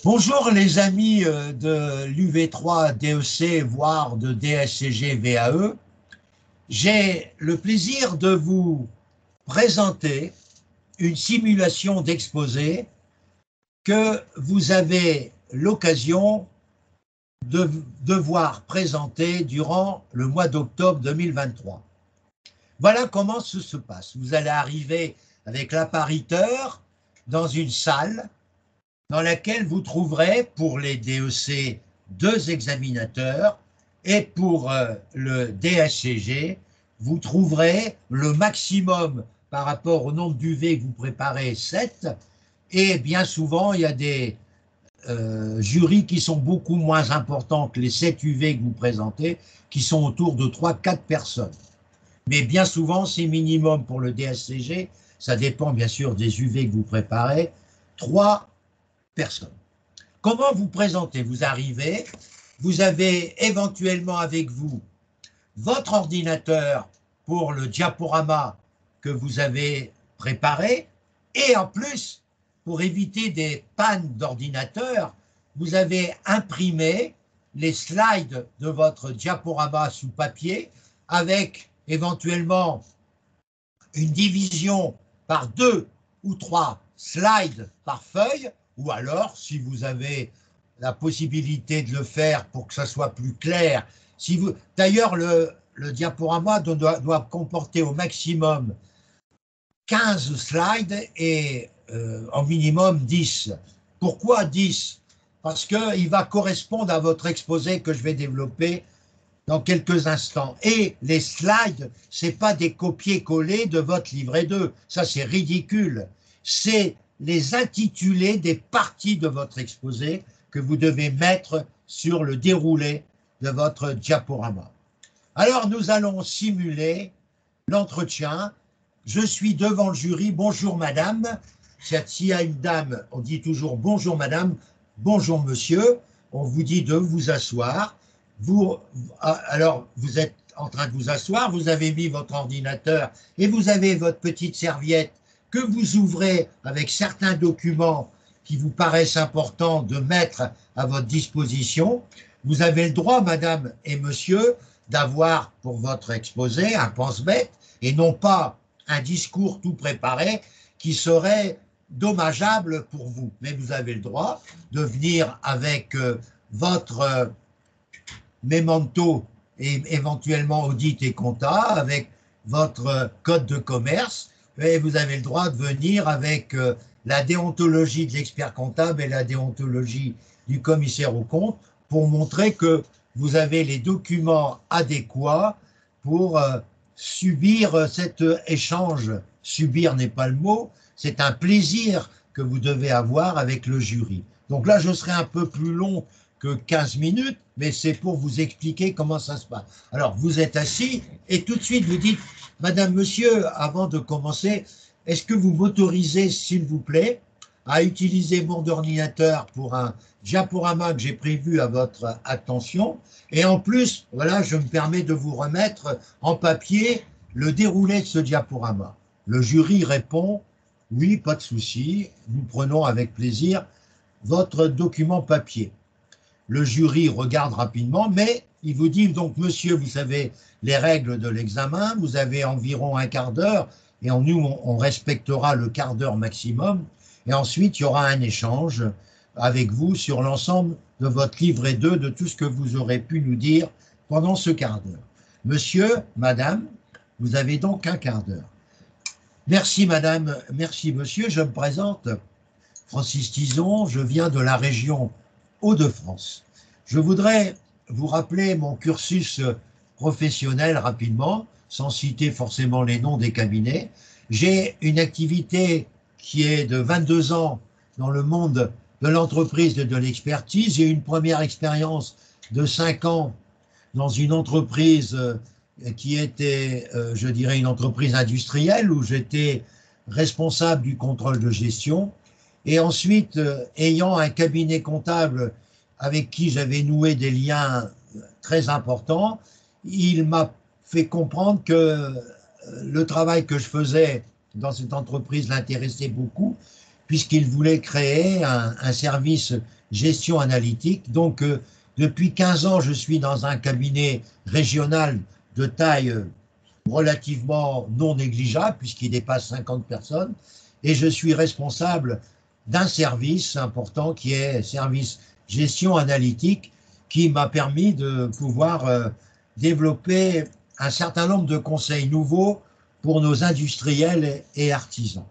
Bonjour les amis de l'UV3 DEC, voire de DSCG VAE. J'ai le plaisir de vous présenter une simulation d'exposé que vous avez l'occasion de voir présenter durant le mois d'octobre 2023. Voilà comment ça se passe. Vous allez arriver avec l'appariteur dans une salle dans laquelle vous trouverez pour les DEC 2 examinateurs et pour le DSCG, vous trouverez le maximum par rapport au nombre d'UV que vous préparez, 7, et bien souvent il y a des jurys qui sont beaucoup moins importants que les 7 UV que vous présentez, qui sont autour de 3-4 personnes. Mais bien souvent c'est minimum pour le DSCG, ça dépend bien sûr des UV que vous préparez, 3 personnes. Comment vous présentez? Vous arrivez, vous avez éventuellement avec vous votre ordinateur pour le diaporama que vous avez préparé, et en plus, pour éviter des pannes d'ordinateur, vous avez imprimé les slides de votre diaporama sous papier avec éventuellement une division par 2 ou 3 slides par feuille, ou alors, si vous avez la possibilité de le faire pour que ça soit plus clair, si vous... D'ailleurs, le diaporama doit comporter au maximum 15 slides et en minimum 10. Pourquoi 10? Parce qu'il va correspondre à votre exposé que je vais développer dans quelques instants. Et les slides, ce n'est pas des copier-coller de votre livret 2. Ça, c'est ridicule. C'est les intitulés des parties de votre exposé que vous devez mettre sur le déroulé de votre diaporama. Alors, nous allons simuler l'entretien. Je suis devant le jury. Bonjour, madame. S'il y a une dame, on dit toujours bonjour, madame, bonjour, monsieur. On vous dit de vous asseoir. Alors, vous êtes en train de vous asseoir, vous avez mis votre ordinateur et vous avez votre petite serviette que vous ouvrez avec certains documents qui vous paraissent importants de mettre à votre disposition. Vous avez le droit, madame et monsieur, d'avoir pour votre exposé un pense-bête et non pas un discours tout préparé qui serait dommageable pour vous. Mais vous avez le droit de venir avec votre memento et éventuellement audit et compta, avec votre code de commerce, et vous avez le droit de venir avec la déontologie de l'expert comptable et la déontologie du commissaire aux comptes pour montrer que vous avez les documents adéquats pour subir cet échange. Subir n'est pas le mot, c'est un plaisir que vous devez avoir avec le jury. Donc là, je serai un peu plus long que 15 minutes, mais c'est pour vous expliquer comment ça se passe. Alors, vous êtes assis et tout de suite vous dites, madame, monsieur, avant de commencer, est-ce que vous m'autorisez, s'il vous plaît, à utiliser mon ordinateur pour un diaporama que j'ai prévu à votre attention, et en plus, voilà, je me permets de vous remettre en papier le déroulé de ce diaporama. Le jury répond, oui, pas de souci, nous prenons avec plaisir votre document papier. Le jury regarde rapidement, mais il vous dit donc, monsieur, vous savez les règles de l'examen, vous avez environ un quart d'heure, et on respectera le quart d'heure maximum, et ensuite il y aura un échange avec vous sur l'ensemble de votre livret 2, de tout ce que vous aurez pu nous dire pendant ce quart d'heure. Monsieur, madame, vous avez donc un quart d'heure. Merci madame, merci monsieur, je me présente, Francis Tison, je viens de la région Hauts-de-France. Je voudrais vous rappeler mon cursus professionnel rapidement, sans citer forcément les noms des cabinets. J'ai une activité qui est de 22 ans dans le monde de l'entreprise et de l'expertise. J'ai eu une première expérience de 5 ans dans une entreprise qui était, je dirais, une entreprise industrielle où j'étais responsable du contrôle de gestion. Et ensuite, ayant un cabinet comptable avec qui j'avais noué des liens très importants, il m'a fait comprendre que le travail que je faisais dans cette entreprise l'intéressait beaucoup, puisqu'il voulait créer un service gestion analytique. Donc, depuis 15 ans, je suis dans un cabinet régional de taille relativement non négligeable, puisqu'il dépasse 50 personnes, et je suis responsable d'un service important qui est service gestion analytique, qui m'a permis de pouvoir développer un certain nombre de conseils nouveaux pour nos industriels et artisans.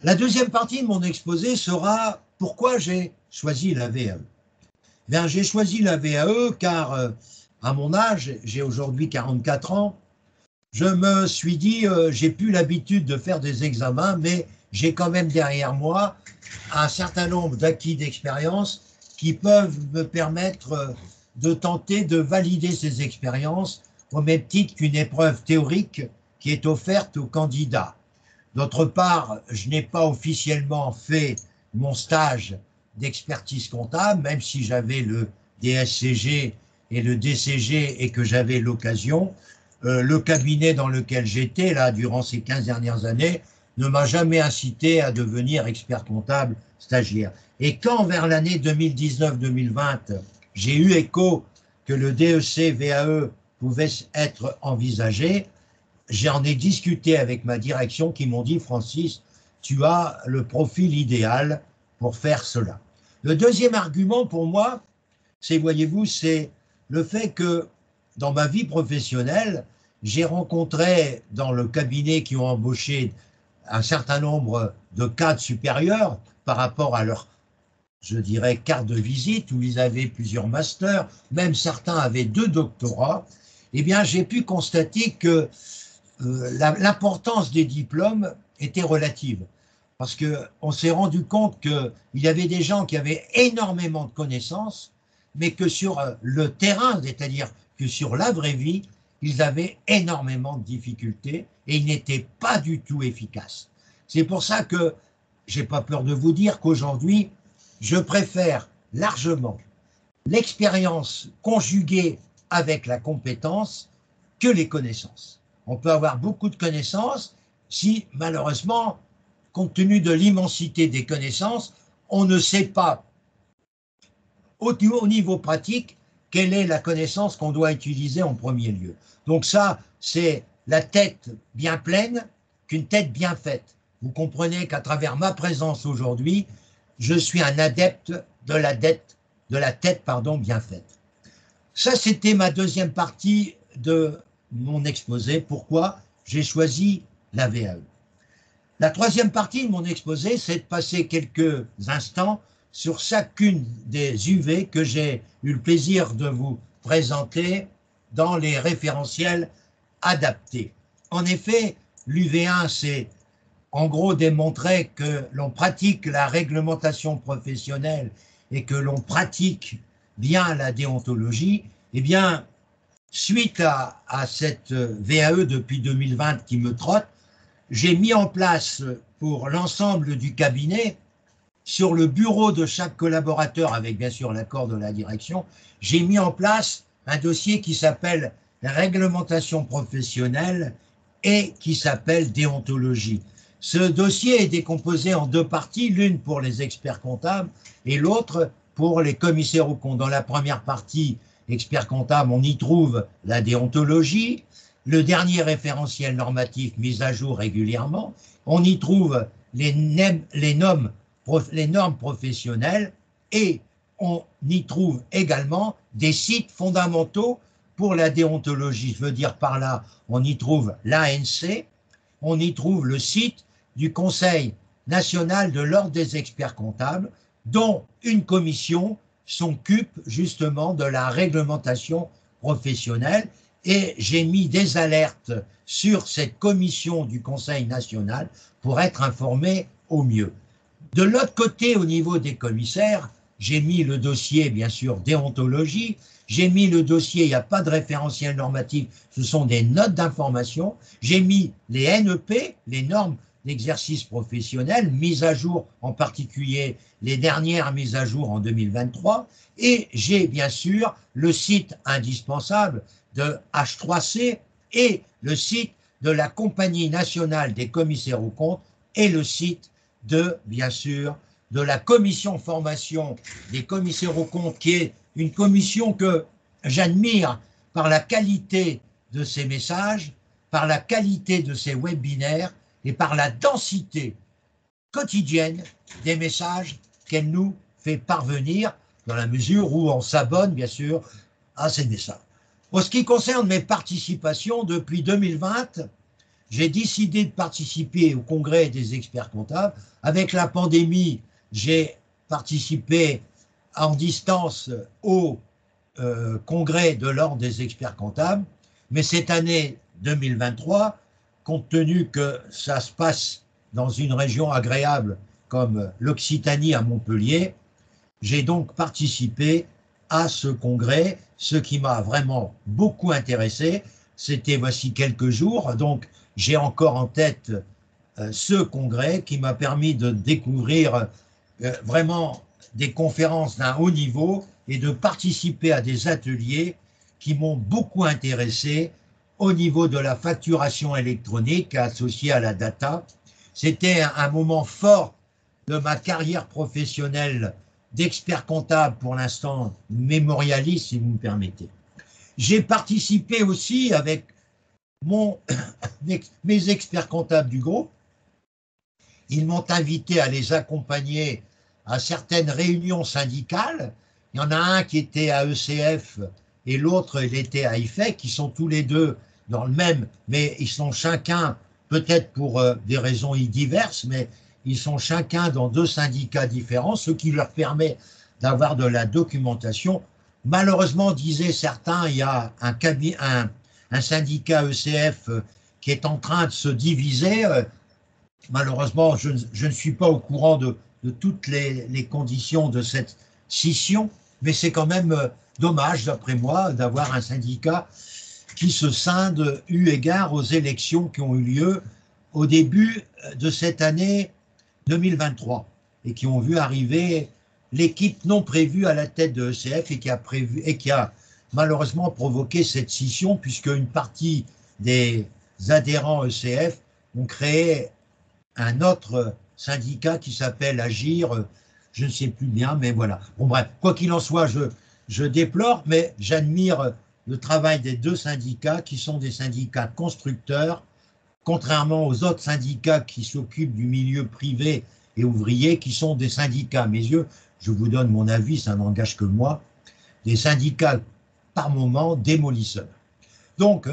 La deuxième partie de mon exposé sera pourquoi j'ai choisi la VAE. Bien, j'ai choisi la VAE car à mon âge, j'ai aujourd'hui 44 ans, je me suis dit, j'ai plus l'habitude de faire des examens, mais j'ai quand même derrière moi un certain nombre d'acquis d'expérience qui peuvent me permettre de tenter de valider ces expériences au même titre qu'une épreuve théorique qui est offerte aux candidats. D'autre part, je n'ai pas officiellement fait mon stage d'expertise comptable, même si j'avais le DSCG et le DCG et que j'avais l'occasion. Le cabinet dans lequel j'étais, là, durant ces 15 dernières années, ne m'a jamais incité à devenir expert comptable stagiaire. Et quand, vers l'année 2019-2020, j'ai eu écho que le DEC-VAE pouvait être envisagé, j'en ai discuté avec ma direction qui m'ont dit, Francis, tu as le profil idéal pour faire cela. Le deuxième argument pour moi, c'est, voyez-vous, c'est le fait que dans ma vie professionnelle, j'ai rencontré dans le cabinet qui ont embauché un certain nombre de cadres supérieurs par rapport à leur, je dirais, carte de visite, où ils avaient plusieurs masters, même certains avaient 2 doctorats. Eh bien, j'ai pu constater que l'importance des diplômes était relative. Parce qu'on s'est rendu compte qu'il y avait des gens qui avaient énormément de connaissances, mais que sur le terrain, c'est-à-dire que sur la vraie vie, ils avaient énormément de difficultés et ils n'étaient pas du tout efficaces. C'est pour ça que, j'ai pas peur de vous dire qu'aujourd'hui, je préfère largement l'expérience conjuguée avec la compétence que les connaissances. On peut avoir beaucoup de connaissances si, malheureusement, compte tenu de l'immensité des connaissances, on ne sait pas au niveau pratique quelle est la connaissance qu'on doit utiliser en premier lieu. Donc ça, c'est la tête bien pleine qu'une tête bien faite. Vous comprenez qu'à travers ma présence aujourd'hui, je suis un adepte de la tête bien faite. Ça, c'était ma deuxième partie de mon exposé. Pourquoi j'ai choisi la VAE. La troisième partie de mon exposé, c'est de passer quelques instants sur chacune des UV que j'ai eu le plaisir de vous présenter dans les référentiels adaptés. En effet, l'UV1, c'est en gros démontrer que l'on pratique la réglementation professionnelle et que l'on pratique bien la déontologie. Eh bien, suite à cette VAE depuis 2020 qui me trotte, j'ai mis en place pour l'ensemble du cabinet, sur le bureau de chaque collaborateur, avec bien sûr l'accord de la direction, j'ai mis en place un dossier qui s'appelle réglementation professionnelle et qui s'appelle déontologie. Ce dossier est décomposé en 2 parties, l'une pour les experts comptables et l'autre pour les commissaires aux comptes. Dans la première partie, experts comptables, on y trouve la déontologie, le dernier référentiel normatif mis à jour régulièrement, on y trouve les normes professionnelles et on y trouve également des sites fondamentaux pour la déontologie. Je veux dire par là, on y trouve l'ANC, on y trouve le site du Conseil national de l'ordre des experts comptables, dont une commission s'occupe justement de la réglementation professionnelle. Et j'ai mis des alertes sur cette commission du Conseil national pour être informé au mieux. De l'autre côté, au niveau des commissaires, j'ai mis le dossier, bien sûr, déontologie, j'ai mis le dossier, il n'y a pas de référentiel normatif, ce sont des notes d'information, j'ai mis les NEP, les normes d'exercice professionnel, mises à jour, en particulier les dernières mises à jour en 2023, et j'ai bien sûr le site indispensable de H3C et le site de la Compagnie nationale des commissaires aux comptes et le site bien sûr, de la commission formation des commissaires aux comptes, qui est une commission que j'admire par la qualité de ses messages, par la qualité de ses webinaires et par la densité quotidienne des messages qu'elle nous fait parvenir, dans la mesure où on s'abonne, bien sûr, à ces messages. Pour ce qui concerne mes participations, depuis 2020, j'ai décidé de participer au congrès des experts comptables. Avec la pandémie, j'ai participé en distance au congrès de l'ordre des experts comptables. Mais cette année 2023, compte tenu que ça se passe dans une région agréable comme l'Occitanie à Montpellier, j'ai donc participé à ce congrès. Ce qui m'a vraiment beaucoup intéressé, c'était voici quelques jours, donc j'ai encore en tête ce congrès qui m'a permis de découvrir vraiment des conférences d'un haut niveau et de participer à des ateliers qui m'ont beaucoup intéressé au niveau de la facturation électronique associée à la data. C'était un moment fort de ma carrière professionnelle d'expert comptable, pour l'instant mémorialiste, si vous me permettez. J'ai participé aussi avec mes experts comptables du groupe. Ils m'ont invité à les accompagner à certaines réunions syndicales. Il y en a un qui était à ECF et l'autre, il était à IFEC, qui sont tous les deux dans le même, mais ils sont chacun, peut-être pour des raisons diverses, mais ils sont chacun dans deux syndicats différents, ce qui leur permet d'avoir de la documentation. Malheureusement, disaient certains, il y a un syndicat ECF qui est en train de se diviser. Malheureusement, je ne suis pas au courant de toutes les conditions de cette scission, mais c'est quand même dommage, d'après moi, d'avoir un syndicat qui se scinde eu égard aux élections qui ont eu lieu au début de cette année 2023 et qui ont vu arriver l'équipe non prévue à la tête de ECF et qui a malheureusement provoqué cette scission, puisque une partie des adhérents ECF ont créé un autre syndicat qui s'appelle Agir, je ne sais plus bien, mais voilà. Bon bref, quoi qu'il en soit, je déplore, mais j'admire le travail des deux syndicats qui sont des syndicats constructeurs, contrairement aux autres syndicats qui s'occupent du milieu privé et ouvrier, qui sont des syndicats, à mes yeux, je vous donne mon avis, ça n'engage que moi, des syndicats par moment démolisseurs. Donc,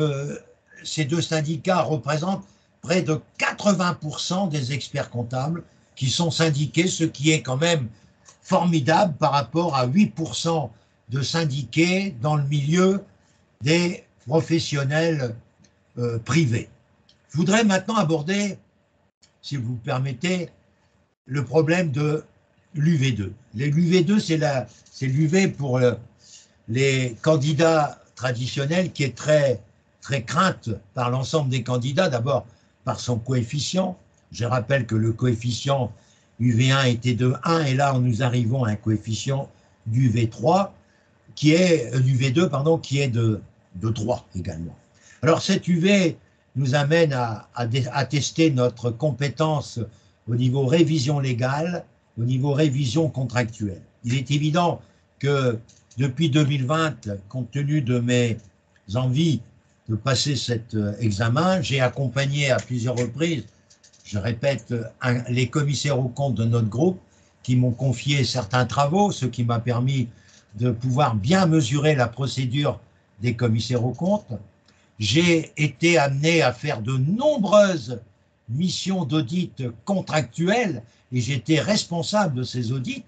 ces deux syndicats représentent près de 80% des experts comptables qui sont syndiqués, ce qui est quand même formidable par rapport à 8% de syndiqués dans le milieu des professionnels privés. Je voudrais maintenant aborder, si vous permettez, le problème de l'UV2. L'UV2, c'est l'UV pour les candidats traditionnels, qui est très, très crainte par l'ensemble des candidats, d'abord par son coefficient. Je rappelle que le coefficient UV1 était de 1 et là nous arrivons à un coefficient d'UV3 d'UV2 pardon, qui est de 3 également. Alors cet UV nous amène à tester notre compétence au niveau révision légale, au niveau révision contractuelle. Il est évident que depuis 2020, compte tenu de mes envies de passer cet examen, j'ai accompagné à plusieurs reprises, je répète, les commissaires aux comptes de notre groupe qui m'ont confié certains travaux, ce qui m'a permis de pouvoir bien mesurer la procédure des commissaires aux comptes. J'ai été amené à faire de nombreuses missions d'audit contractuelles et j'étais responsable de ces audits.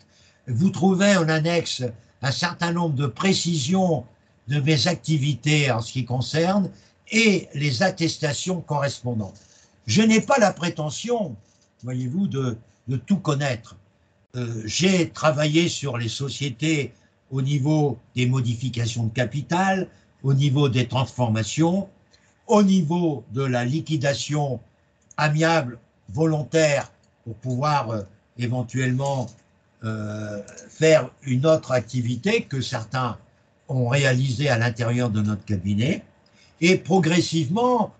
Vous trouvez en annexe un certain nombre de précisions de mes activités en ce qui concerne et les attestations correspondantes. Je n'ai pas la prétention, voyez-vous, de tout connaître. J'ai travaillé sur les sociétés au niveau des modifications de capital, au niveau des transformations, au niveau de la liquidation amiable, volontaire, pour pouvoir éventuellement faire une autre activité que certains ont réalisée à l'intérieur de notre cabinet. Et progressivement,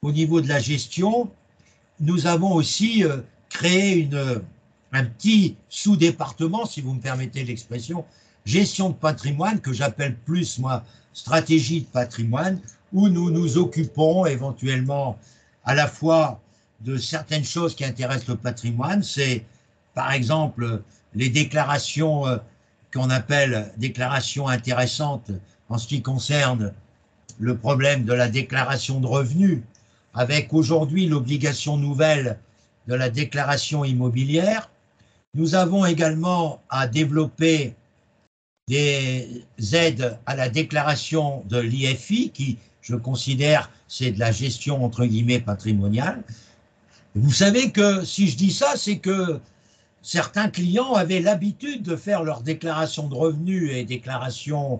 au niveau de la gestion, nous avons aussi créé un petit sous-département, si vous me permettez l'expression, gestion de patrimoine, que j'appelle plus, moi, stratégie de patrimoine, où nous nous occupons éventuellement à la fois de certaines choses qui intéressent le patrimoine. C'est, par exemple, les déclarations qu'on appelle déclarations intéressantes en ce qui concerne le problème de la déclaration de revenus, avec aujourd'hui l'obligation nouvelle de la déclaration immobilière. Nous avons également à développer des aides à la déclaration de l'IFI, qui, je considère, c'est de la gestion, entre guillemets, patrimoniale. Vous savez que si je dis ça, c'est que certains clients avaient l'habitude de faire leur déclaration de revenus et déclaration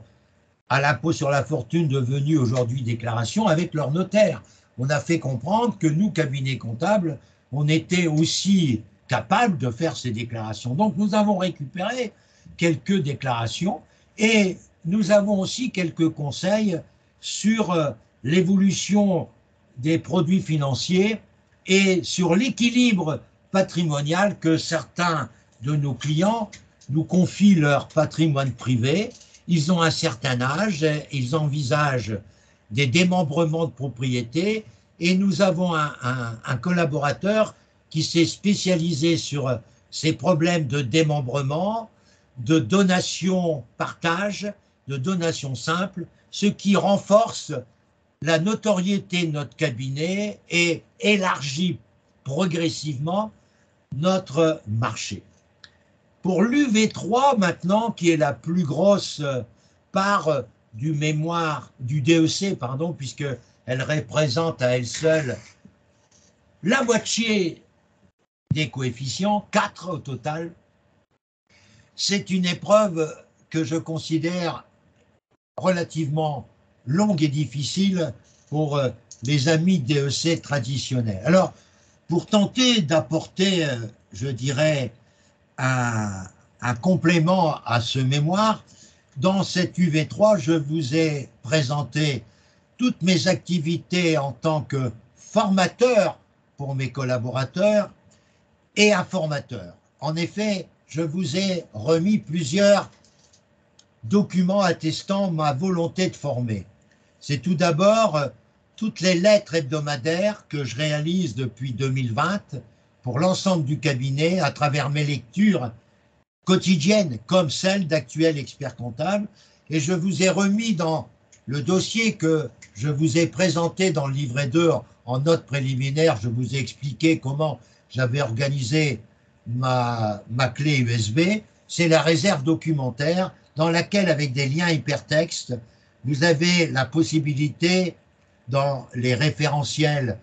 à l'impôt sur la fortune, devenue aujourd'hui déclaration, avec leur notaire. On a fait comprendre que nous, cabinets comptables, on était aussi capables de faire ces déclarations. Donc nous avons récupéré quelques déclarations et nous avons aussi quelques conseils sur l'évolution des produits financiers et sur l'équilibre patrimonial que certains de nos clients nous confient leur patrimoine privé. Ils ont un certain âge, ils envisagent des démembrements de propriété et nous avons un collaborateur qui s'est spécialisé sur ces problèmes de démembrement, de donation partage, de donation simple, ce qui renforce la notoriété de notre cabinet et élargit progressivement notre marché. Pour l'UV3 maintenant, qui est la plus grosse part du mémoire, du DEC, pardon, puisqu'elle représente à elle seule la moitié des coefficients, 4 au total, c'est une épreuve que je considère relativement longue et difficile pour les amis DEC traditionnels. Alors, pour tenter d'apporter, je dirais, un complément à ce mémoire, dans cette UV3, je vous ai présenté toutes mes activités en tant que formateur pour mes collaborateurs et informateur. En effet, je vous ai remis plusieurs documents attestant ma volonté de former. C'est tout d'abord toutes les lettres hebdomadaires que je réalise depuis 2020 pour l'ensemble du cabinet à travers mes lectures quotidiennes comme celles d'actuels experts comptables. Et je vous ai remis dans le dossier que je vous ai présenté dans le livret 2 en note préliminaire, je vous ai expliqué comment j'avais organisé ma clé USB. C'est la réserve documentaire dans laquelle, avec des liens hypertextes, vous avez la possibilité, dans les référentiels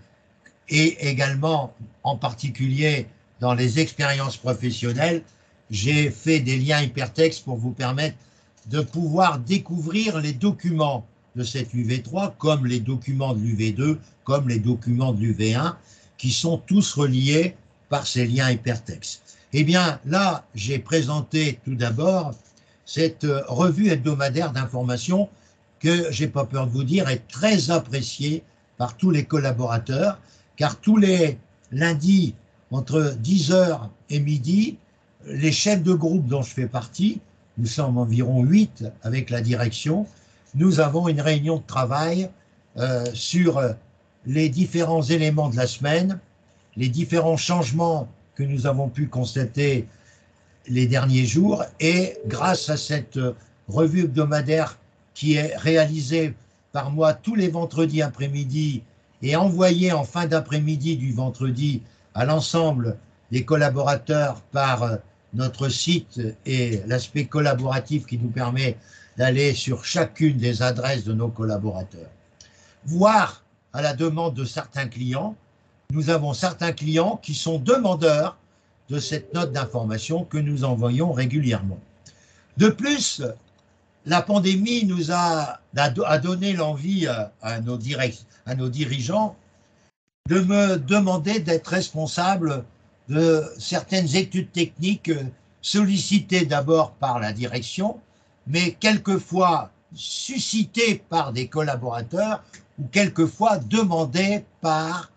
et également en particulier dans les expériences professionnelles, j'ai fait des liens hypertextes pour vous permettre de pouvoir découvrir les documents de cette UV3 comme les documents de l'UV2, comme les documents de l'UV1, qui sont tous reliés par ces liens hypertextes. Eh bien, là, j'ai présenté tout d'abord cette revue hebdomadaire d'information que, j'ai pas peur de vous dire, est très appréciée par tous les collaborateurs, car tous les lundis, entre 10h et midi, les chefs de groupe dont je fais partie, nous sommes environ 8 avec la direction, nous avons une réunion de travail sur les différents éléments de la semaine, les différents changements que nous avons pu constater les derniers jours, et grâce à cette revue hebdomadaire qui est réalisée par moi tous les vendredis après-midi et envoyée en fin d'après-midi du vendredi à l'ensemble des collaborateurs par notre site et l'aspect collaboratif qui nous permet d'aller sur chacune des adresses de nos collaborateurs. Voire à la demande de certains clients, nous avons certains clients qui sont demandeurs de cette note d'information que nous envoyons régulièrement. De plus, la pandémie nous a donné l'envie à nos dirigeants de me demander d'être responsable de certaines études techniques sollicitées d'abord par la direction, mais quelquefois suscitées par des collaborateurs ou quelquefois demandées par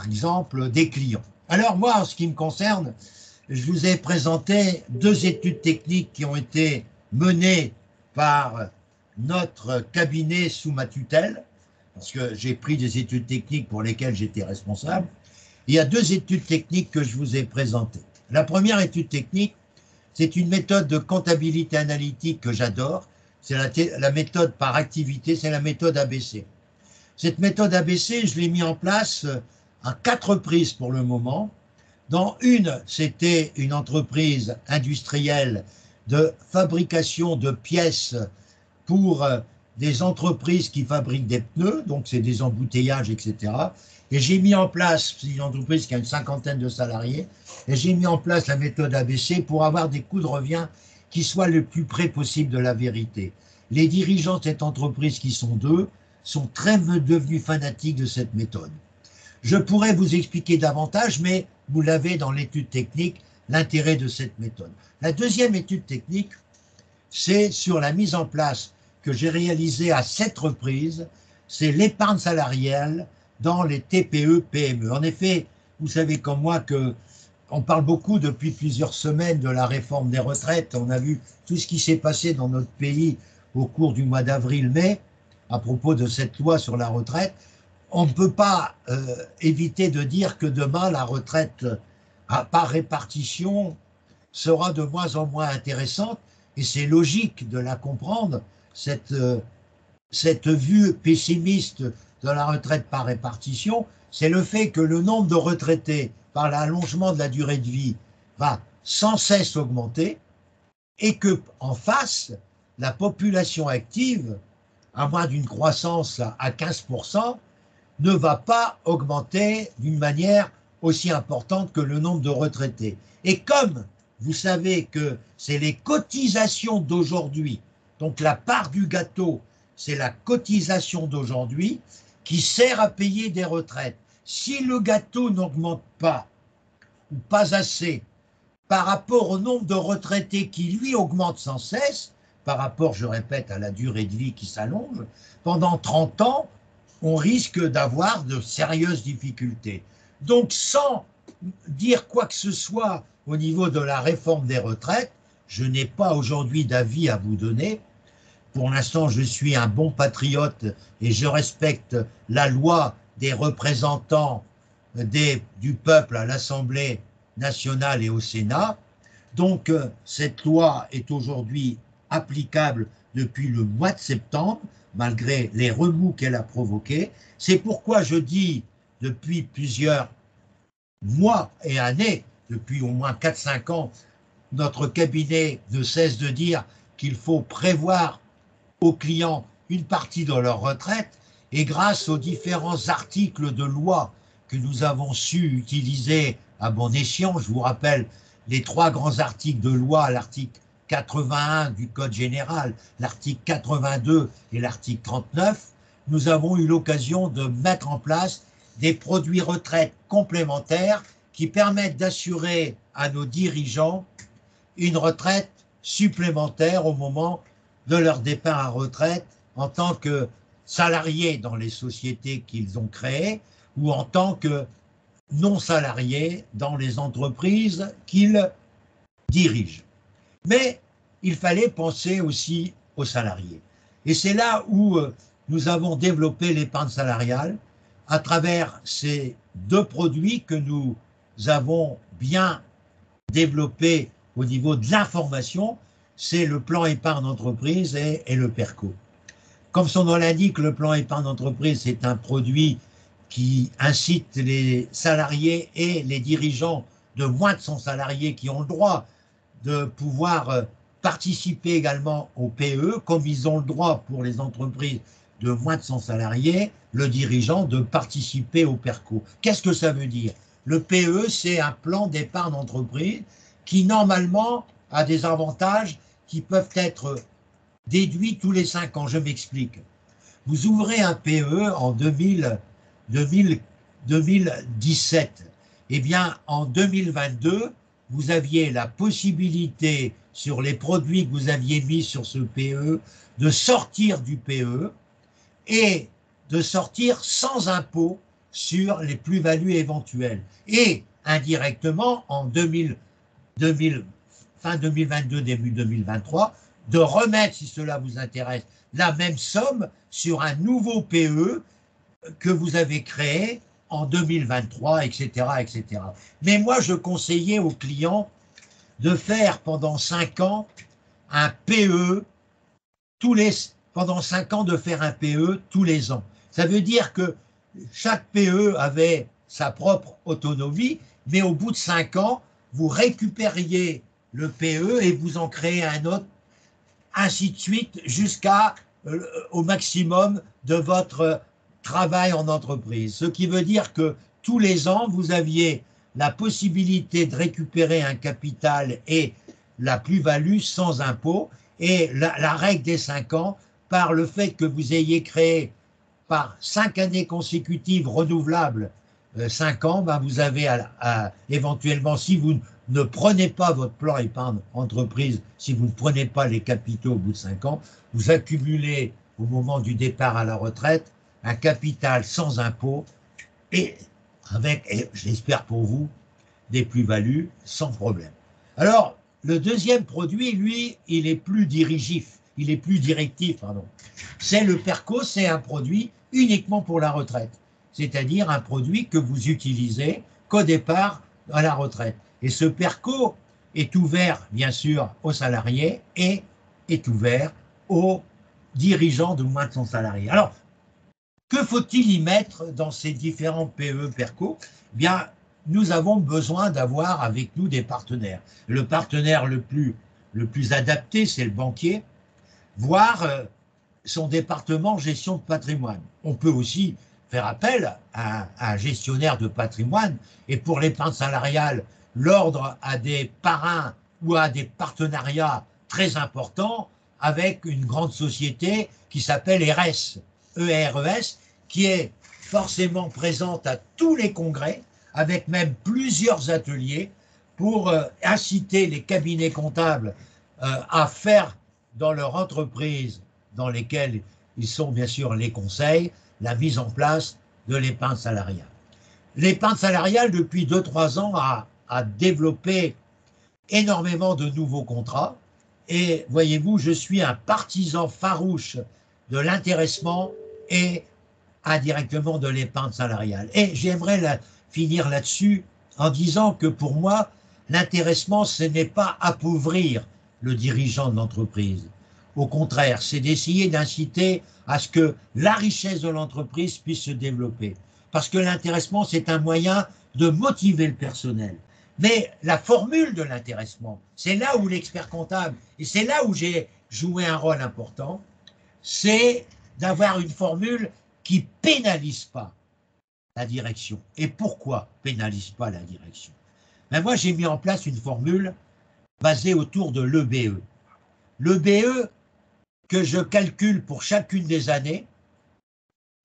exemple, des clients. Alors moi, en ce qui me concerne, je vous ai présenté deux études techniques qui ont été menées par notre cabinet sous ma tutelle, parce que j'ai pris des études techniques pour lesquelles j'étais responsable. Il y a deux études techniques que je vous ai présentées. La première étude technique, c'est une méthode de comptabilité analytique que j'adore. C'est la méthode par activité, c'est la méthode ABC. Cette méthode ABC, je l'ai mis en place à 4 reprises pour le moment. Dans une, c'était une entreprise industrielle de fabrication de pièces pour des entreprises qui fabriquent des pneus, donc c'est des embouteillages, etc. Et j'ai mis en place, c'est une entreprise qui a une cinquantaine de salariés, et j'ai mis en place la méthode ABC pour avoir des coûts de revient qui soient le plus près possible de la vérité. Les dirigeants de cette entreprise, qui sont deux, sont très devenus fanatiques de cette méthode. Je pourrais vous expliquer davantage, mais vous l'avez dans l'étude technique, l'intérêt de cette méthode. La deuxième étude technique, c'est sur la mise en place que j'ai réalisée à 7 reprises, c'est l'épargne salariale dans les TPE-PME. En effet, vous savez comme moi que on parle beaucoup depuis plusieurs semaines de la réforme des retraites. On a vu tout ce qui s'est passé dans notre pays au cours du mois d'avril-mai à propos de cette loi sur la retraite. On ne peut pas éviter de dire que demain, la retraite par répartition sera de moins en moins intéressante, et c'est logique de la comprendre, cette vue pessimiste de la retraite par répartition. C'est le fait que le nombre de retraités par l'allongement de la durée de vie va sans cesse augmenter, et que en face, la population active, à moins d'une croissance à 15%, ne va pas augmenter d'une manière aussi importante que le nombre de retraités. Et comme vous savez que c'est les cotisations d'aujourd'hui, donc la part du gâteau, c'est la cotisation d'aujourd'hui qui sert à payer des retraites. Si le gâteau n'augmente pas, ou pas assez, par rapport au nombre de retraités qui, lui, augmente sans cesse, par rapport, je répète, à la durée de vie qui s'allonge, pendant 30 ans, on risque d'avoir de sérieuses difficultés. Donc, sans dire quoi que ce soit au niveau de la réforme des retraites, je n'ai pas aujourd'hui d'avis à vous donner. Pour l'instant, je suis un bon patriote et je respecte la loi des représentants du peuple à l'Assemblée nationale et au Sénat. Donc, cette loi est aujourd'hui applicable depuis le mois de septembre, malgré les remous qu'elle a provoqués. C'est pourquoi je dis depuis plusieurs mois et années, depuis au moins 4-5 ans, notre cabinet ne cesse de dire qu'il faut prévoir aux clients une partie de leur retraite, et grâce aux différents articles de loi que nous avons su utiliser à bon escient, je vous rappelle les 3 grands articles de loi, l'article 81 du Code général, l'article 82 et l'article 39, nous avons eu l'occasion de mettre en place des produits retraite complémentaires qui permettent d'assurer à nos dirigeants une retraite supplémentaire au moment de leur départ à retraite en tant que salariés dans les sociétés qu'ils ont créées ou en tant que non-salariés dans les entreprises qu'ils dirigent. Mais il fallait penser aussi aux salariés. Et c'est là où nous avons développé l'épargne salariale à travers ces 2 produits que nous avons bien développés au niveau de l'information, c'est le plan épargne entreprise et le PERCO. Comme son nom l'indique, le plan épargne entreprise, c'est un produit qui incite les salariés et les dirigeants de moins de 100 salariés qui ont le droit de pouvoir participer également au PE, comme ils ont le droit pour les entreprises de moins de 100 salariés, le dirigeant de participer au PERCO. Qu'est-ce que ça veut dire? Le PE, c'est un plan d'épargne entreprise qui normalement a des avantages qui peuvent être déduits tous les 5 ans. Je m'explique. Vous ouvrez un PE en 2017. Eh bien, en 2022, vous aviez la possibilité, sur les produits que vous aviez mis sur ce PE, de sortir du PE et de sortir sans impôt sur les plus-values éventuelles. Et indirectement en 2000, fin 2022, début 2023, de remettre, si cela vous intéresse, la même somme sur un nouveau PE que vous avez créé en 2023, etc., etc. Mais moi, je conseillais aux clients de faire pendant 5 ans un PE pendant 5 ans de faire un PE tous les ans. Ça veut dire que chaque PE avait sa propre autonomie, mais au bout de 5 ans, vous récupériez le PE et vous en créez un autre, ainsi de suite, jusqu'à au maximum de votre travail en entreprise. Ce qui veut dire que tous les ans, vous aviez la possibilité de récupérer un capital et la plus-value sans impôt, et la règle des 5 ans, par le fait que vous ayez créé par 5 années consécutives renouvelables 5 ans, ben vous avez éventuellement, si vous ne prenez pas votre plan épargne entreprise, si vous ne prenez pas les capitaux au bout de 5 ans, vous accumulez au moment du départ à la retraite un capital sans impôt et avec, et j'espère pour vous, des plus-values sans problème. Alors, le deuxième produit, lui, il est plus directif, pardon. C'est le PERCO, c'est un produit uniquement pour la retraite, c'est-à-dire un produit que vous utilisez qu'au départ à la retraite. Et ce PERCO est ouvert, bien sûr, aux salariés et est ouvert aux dirigeants de moins de 100 salariés. Alors, que faut-il y mettre dans ces différents PE PERCO? Eh bien, nous avons besoin d'avoir avec nous des partenaires. Le partenaire le plus adapté, c'est le banquier, voire son département gestion de patrimoine. On peut aussi faire appel à un gestionnaire de patrimoine, et pour l'épargne salariale, l'ordre a des parrains ou a des partenariats très importants avec une grande société qui s'appelle ERES, ERES, qui est forcément présente à tous les congrès, avec même plusieurs ateliers pour inciter les cabinets comptables à faire dans leur entreprise dans lesquelles ils sont bien sûr les conseils, la mise en place de l'épargne salariale. L'épargne salariale, depuis 2-3 ans, a développé énormément de nouveaux contrats. Et voyez-vous, je suis un partisan farouche de l'intéressement et indirectement de l'épargne salariale. Et j'aimerais finir là-dessus en disant que pour moi, l'intéressement, ce n'est pas appauvrir le dirigeant de l'entreprise. Au contraire, c'est d'essayer d'inciter à ce que la richesse de l'entreprise puisse se développer. Parce que l'intéressement, c'est un moyen de motiver le personnel. Mais la formule de l'intéressement, c'est là où l'expert comptable, et c'est là où j'ai joué un rôle important, c'est d'avoir une formule qui pénalise pas la direction. Et pourquoi pénalise pas la direction? Ben moi, j'ai mis en place une formule basée autour de l'EBE. L'EBE que je calcule pour chacune des années,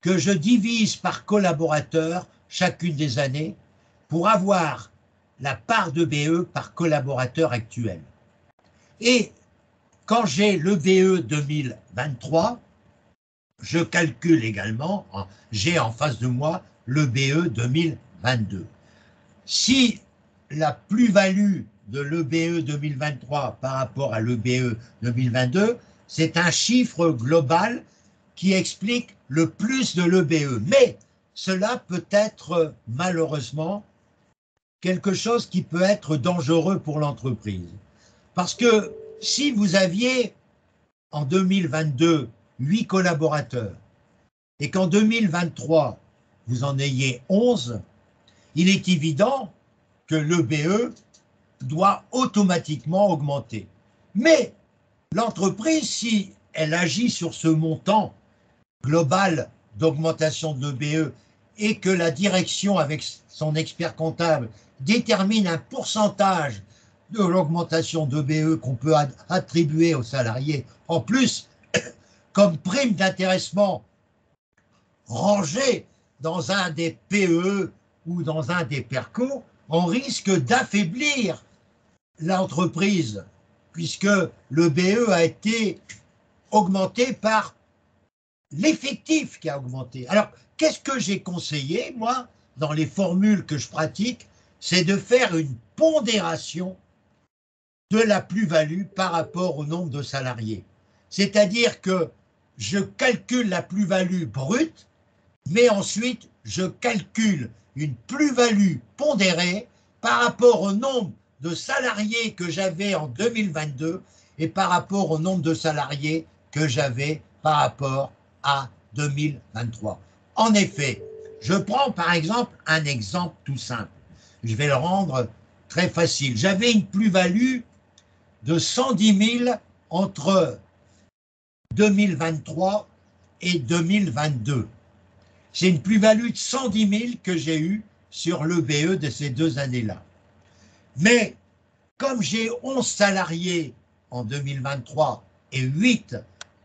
que je divise par collaborateur chacune des années, pour avoir la part de BE par collaborateur actuel. Et quand j'ai le BE 2023, je calcule également, j'ai en face de moi le BE 2022. Si la plus-value de l'EBE 2023 par rapport à l'EBE 2022, c'est un chiffre global qui explique le plus de l'EBE. Mais cela peut être malheureusement quelque chose qui peut être dangereux pour l'entreprise. Parce que si vous aviez en 2022 8 collaborateurs et qu'en 2023 vous en ayez 11, il est évident que l'EBE doit automatiquement augmenter. Mais l'entreprise, si elle agit sur ce montant global d'augmentation de l'EBE et que la direction, avec son expert comptable, détermine un pourcentage de l'augmentation d'EBE qu'on peut attribuer aux salariés, en plus, comme prime d'intéressement rangée dans un des PE ou dans un des PERCO, on risque d'affaiblir l'entreprise, puisque le BE a été augmenté par l'effectif qui a augmenté. Alors, qu'est-ce que j'ai conseillé, moi, dans les formules que je pratique? c'est de faire une pondération de la plus-value par rapport au nombre de salariés. C'est-à-dire que je calcule la plus-value brute, mais ensuite je calcule une plus-value pondérée par rapport au nombre de salariés que j'avais en 2022 et par rapport au nombre de salariés que j'avais par rapport à 2023. En effet, je prends par exemple un exemple tout simple. Je vais le rendre très facile. J'avais une plus-value de 110 000 entre 2023 et 2022. C'est une plus-value de 110 000 que j'ai eue sur l'EBE de ces 2 années-là. Mais comme j'ai 11 salariés en 2023 et 8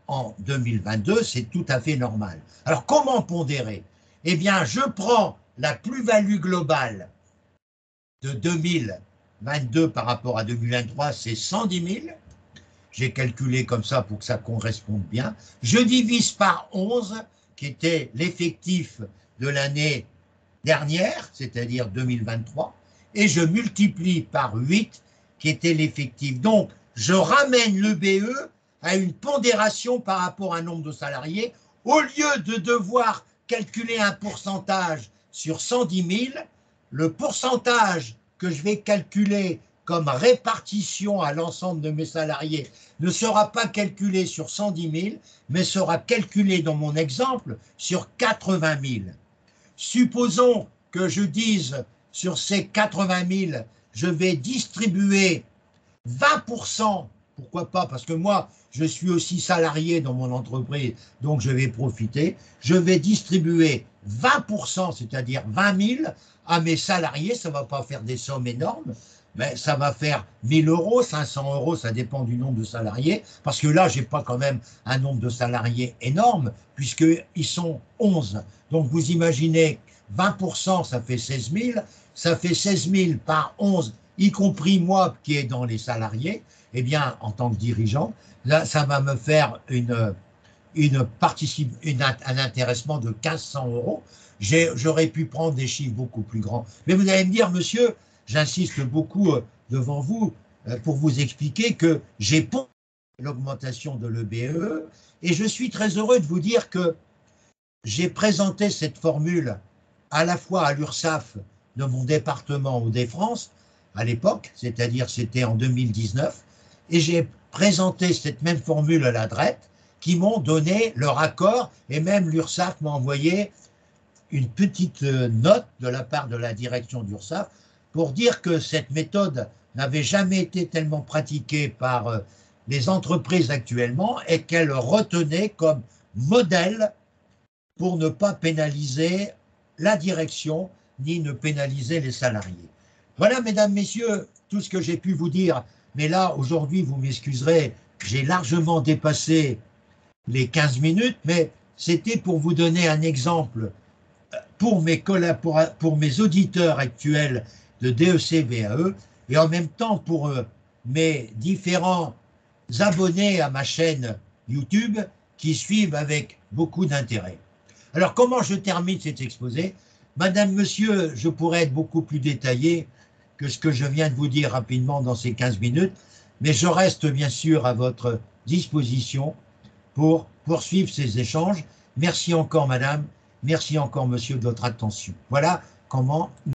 en 2022, c'est tout à fait normal. Alors comment pondérer? Eh bien, je prends la plus-value globale de 2022 par rapport à 2023, c'est 110 000. J'ai calculé comme ça pour que ça corresponde bien. Je divise par 11, qui était l'effectif de l'année dernière, c'est-à-dire 2023, et je multiplie par 8, qui était l'effectif. Donc, je ramène le BE à une pondération par rapport à un nombre de salariés. Au lieu de devoir calculer un pourcentage sur 110 000, le pourcentage que je vais calculer comme répartition à l'ensemble de mes salariés ne sera pas calculé sur 110 000, mais sera calculé dans mon exemple sur 80 000. Supposons que je dise sur ces 80 000, je vais distribuer 20%, pourquoi pas, parce que moi, je suis aussi salarié dans mon entreprise, donc je vais profiter, je vais distribuer 20%, c'est-à-dire 20 000 à mes salariés, ça ne va pas faire des sommes énormes, mais ça va faire 1 000 euros, 500 euros, ça dépend du nombre de salariés, parce que là, je n'ai pas quand même un nombre de salariés énorme, puisqu'ils sont 11. Donc vous imaginez, 20%, ça fait 16 000, ça fait 16 000 par 11, y compris moi qui est dans les salariés, eh bien, en tant que dirigeant, là, ça va me faire un intéressement de 1 500 euros. J'aurais pu prendre des chiffres beaucoup plus grands. Mais vous allez me dire, monsieur, j'insiste beaucoup devant vous pour vous expliquer que j'ai pas l'augmentation de l'EBE et je suis très heureux de vous dire que j'ai présenté cette formule à la fois à l'URSSAF de mon département Hauts-de-France à l'époque, c'est-à-dire c'était en 2019, et j'ai présenté cette même formule à la DRET qui m'ont donné leur accord et même l'URSSAF m'a envoyé une petite note de la part de la direction d'URSSAF pour dire que cette méthode n'avait jamais été tellement pratiquée par les entreprises actuellement et qu'elle retenait comme modèle pour ne pas pénaliser la direction ni ne pénaliser les salariés. Voilà, mesdames, messieurs, tout ce que j'ai pu vous dire. Mais là, aujourd'hui, vous m'excuserez, j'ai largement dépassé les 15 minutes, mais c'était pour vous donner un exemple pour mes auditeurs actuels de DEC-VAE et en même temps pour mes différents abonnés à ma chaîne YouTube qui suivent avec beaucoup d'intérêt. Alors, comment je termine cet exposé? Madame, monsieur, je pourrais être beaucoup plus détaillé que ce que je viens de vous dire rapidement dans ces 15 minutes, mais je reste bien sûr à votre disposition pour poursuivre ces échanges. Merci encore, madame. Merci encore, monsieur, de votre attention. Voilà comment